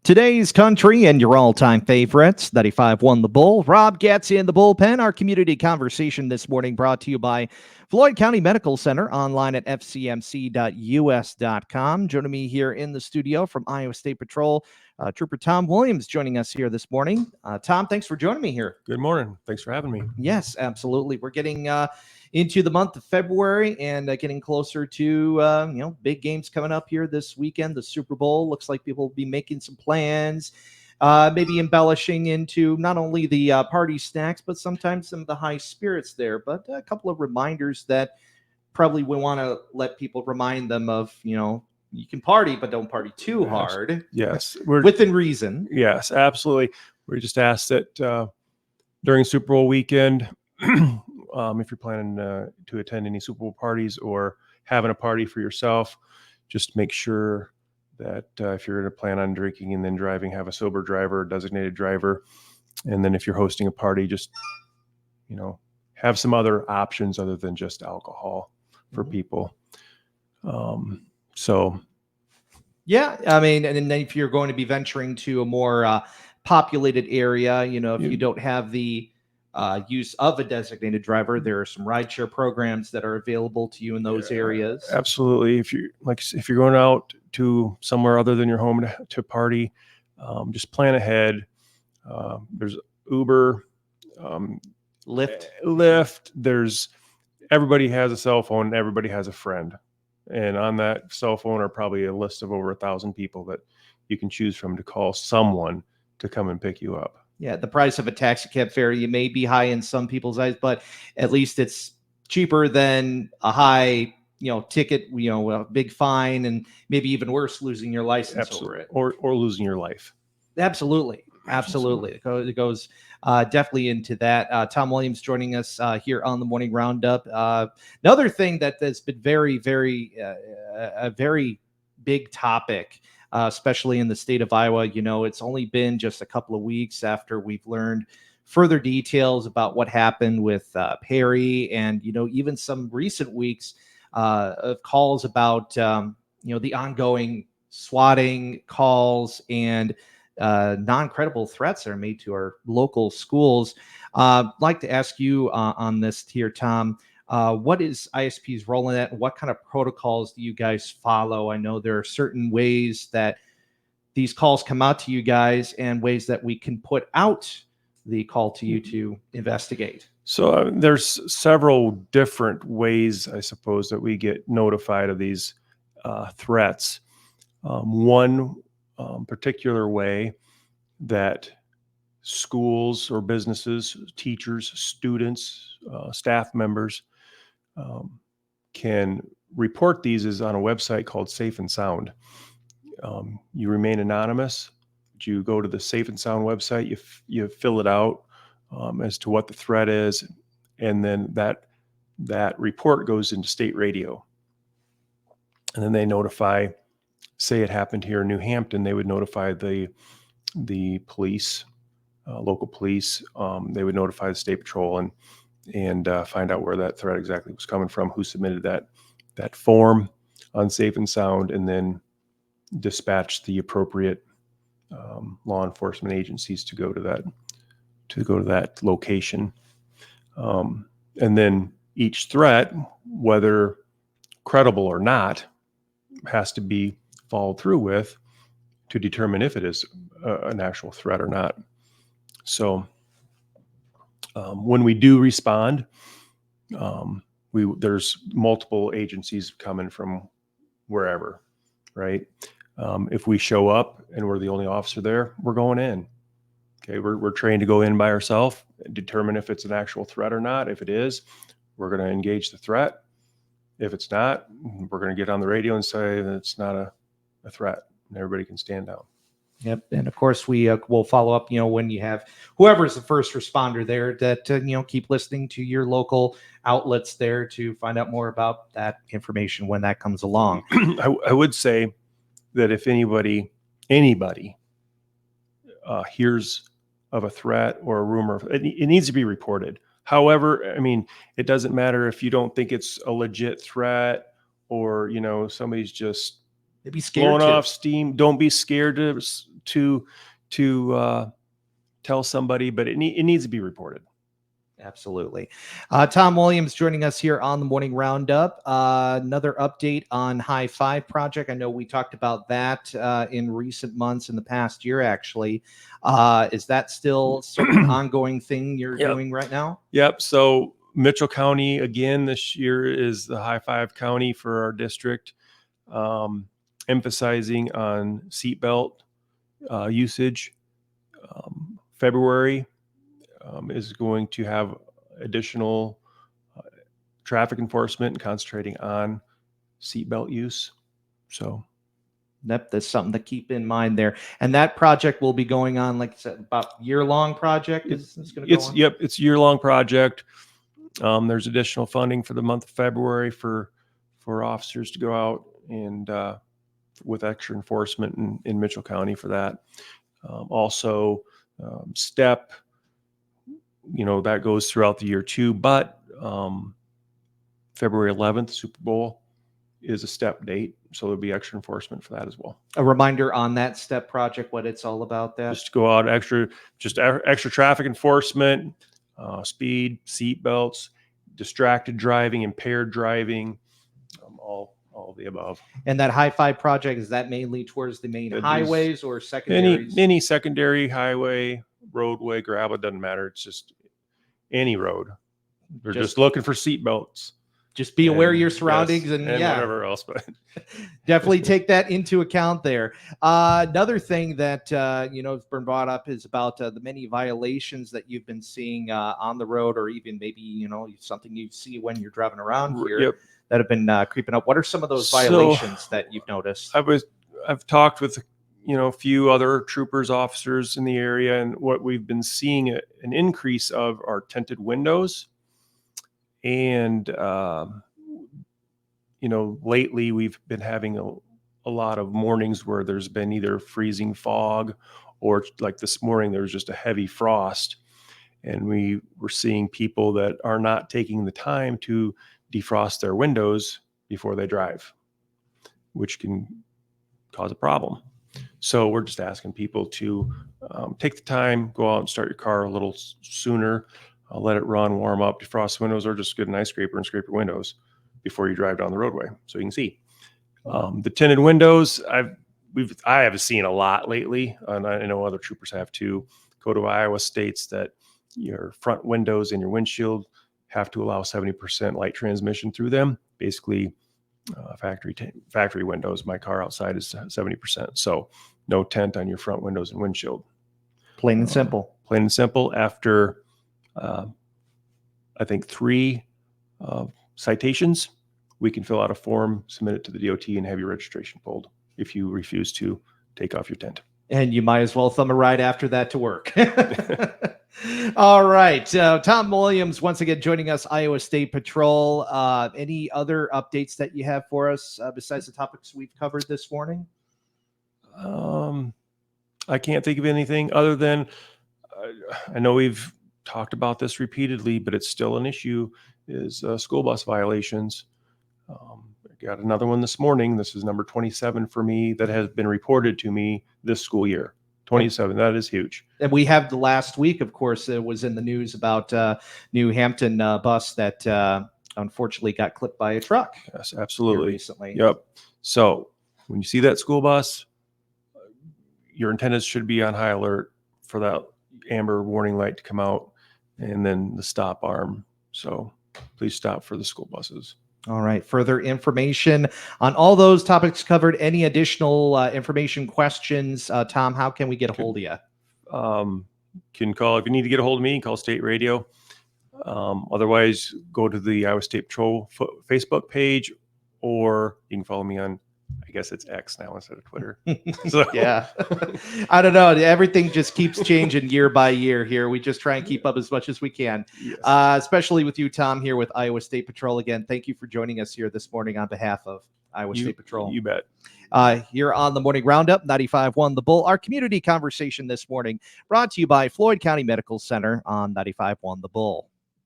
Today's country and your all-time favorites, 95.1 The Bull. Rob Getz in the bullpen. Our community conversation this morning brought to you by Floyd County Medical Center, online at fcmc.us.com. Joining me here in the studio from Iowa State Patrol, Trooper Tom Williams joining us here this morning. Tom, thanks for joining me here. Good morning. Thanks for having me. Yes, absolutely. We're getting into the month of February and getting closer to, big games coming up here this weekend. The Super Bowl looks like people will be making some plans, maybe embellishing into not only the party snacks, but sometimes some of the high spirits there. But a couple of reminders that probably we want to let people remind them of, you can party, but don't party too hard. Yes. Within reason. Yes, absolutely. We just ask that during Super Bowl weekend, if you're planning to attend any Super Bowl parties or having a party for yourself, just make sure that if you're going to plan on drinking and then driving, have a sober driver, designated driver. And then if you're hosting a party, just, have some other options other than just alcohol for people. Yeah, I mean, and then if you're going to be venturing to a more populated area, if you don't have the use of a designated driver, there are some rideshare programs that are available to you in those areas. Absolutely. If you're going out to somewhere other than your home to party, just plan ahead. There's Uber, Lyft. Everybody has a cell phone. Everybody has a friend. And on that cell phone are probably a list of over 1,000 people that you can choose from to call someone to come and pick you up. Yeah, the price of a taxi cab fare, you may be high in some people's eyes, but at least it's cheaper than a high, ticket, a big fine, and maybe even worse, losing your license over it. Or losing your life. Absolutely. It goes definitely into that. Tom Williams joining us here on the Morning Roundup. Another thing that's been very, very, a very big topic, especially in the state of Iowa. It's only been just a couple of weeks after we've learned further details about what happened with Perry, and even some recent weeks of calls about the ongoing swatting calls and non-credible threats that are made to our local schools. I'd like to ask you on this here, Tom. What is ISP's role in that? And what kind of protocols do you guys follow? I know there are certain ways that these calls come out to you guys and ways that we can put out the call to you to investigate. So there's several different ways, I suppose, that we get notified of these threats. One particular way that schools or businesses, teachers, students, staff members can report these is on a website called Safe and Sound. You remain anonymous. You go to the Safe and Sound website, you fill it out as to what the threat is, and then that report goes into state radio. And then they notify, say it happened here in New Hampton, they would notify the police, local police. They would notify the State Patrol and find out where that threat exactly was coming from, who submitted that form on Safe and Sound, and then dispatch the appropriate law enforcement agencies to go to that location. And then each threat, whether credible or not, has to be followed through with to determine if it is an actual threat or not. So when we do respond, there's multiple agencies coming from wherever, right? If we show up and we're the only officer there, we're going in. Okay, we're trained to go in by ourselves, determine if it's an actual threat or not. If it is, we're going to engage the threat. If it's not, we're going to get on the radio and say that it's not a threat, and everybody can stand down. Yep. And of course, we will follow up, when you have whoever's the first responder there that, keep listening to your local outlets there to find out more about that information when that comes along. I would say that if anybody hears of a threat or a rumor, it needs to be reported. However, I mean, it doesn't matter if you don't think it's a legit threat or, somebody's just They'd be scared blowing to. off steam. Don't be scared to tell somebody, but it needs to be reported. Absolutely. Tom Williams joining us here on the Morning Roundup. Another update on High Five Project. I know we talked about that in recent months, in the past year, actually. Is that still sort of an ongoing thing you're doing right now? Yep. So Mitchell County, again, this year is the High Five County for our district, emphasizing on seatbelt usage. February is going to have additional traffic enforcement and concentrating on seatbelt use. So that's something to keep in mind there. And that project will be going on, like I said, about year-long project. Is going to go on? Yep, it's a year-long project. There's additional funding for the month of February for officers to go out and with extra enforcement in Mitchell County for that. Also, STEP, that goes throughout the year too, but February 11th, Super Bowl, is a STEP date, so there'll be extra enforcement for that as well. A reminder on that STEP project, what it's all about. That just go out extra traffic enforcement, speed, seat belts, distracted driving, impaired driving, all of the above. And that High Five project, is that mainly towards the main highways or secondaries? Any secondary highway, roadway, gravel, doesn't matter. It's just any road. They're just looking for seat belts. Just be aware of your surroundings, and whatever else, but definitely take that into account there. Another thing that has been brought up is about the many violations that you've been seeing on the road, or even maybe something you see when you're driving around here that have been creeping up. What are some of those violations that you've noticed? I've talked with a few other troopers, officers in the area, and what we've been seeing an increase of are tinted windows. And, lately we've been having a lot of mornings where there's been either freezing fog, or like this morning, there was just a heavy frost. And we were seeing people that are not taking the time to defrost their windows before they drive, which can cause a problem. So we're just asking people to take the time, go out and start your car a little sooner. Let it run, warm up, defrost windows, or just get an ice scraper and scrape your windows before you drive down the roadway so you can see. The tinted windows, I have seen a lot lately, and I know other troopers have too. Code of Iowa states that your front windows and your windshield have to allow 70% light transmission through them. Basically, factory windows. My car outside is 70%, so no tint on your front windows and windshield. Plain and simple. Plain and simple. After I think 3 citations, we can fill out a form, submit it to the DOT, and have your registration pulled if you refuse to take off your tint. And you might as well thumb a ride after that to work. All right. Tom Williams, once again, joining us, Iowa State Patrol. Any other updates that you have for us besides the topics we've covered this morning? I can't think of anything other than I know we've talked about this repeatedly, but it's still an issue, is school bus violations. I got another one this morning. This is number 27 for me that has been reported to me this school year. 27. That is huge. And we have the last week, of course, it was in the news about New Hampton bus that unfortunately got clipped by a truck. Yes, absolutely. Recently. Yep. So when you see that school bus, your antennas should be on high alert for that amber warning light to come out, and then the stop arm. So please stop for the school buses. All right. Further information on all those topics covered. Any additional information, questions? Tom, how can we get a hold of you? Can call, if you need to get a hold of me, call State Radio. Otherwise, go to the Iowa State Patrol Facebook page, or you can follow me on, I guess it's X now instead of Twitter. So. Yeah. I don't know. Everything just keeps changing year by year here. We just try and keep up as much as we can, yes. Especially with you, Tom, here with Iowa State Patrol. Again, thank you for joining us here this morning on behalf of Iowa State Patrol. You bet. Here on the Morning Roundup, 95.1 The Bull. Our community conversation this morning brought to you by Floyd County Medical Center on 95.1 The Bull.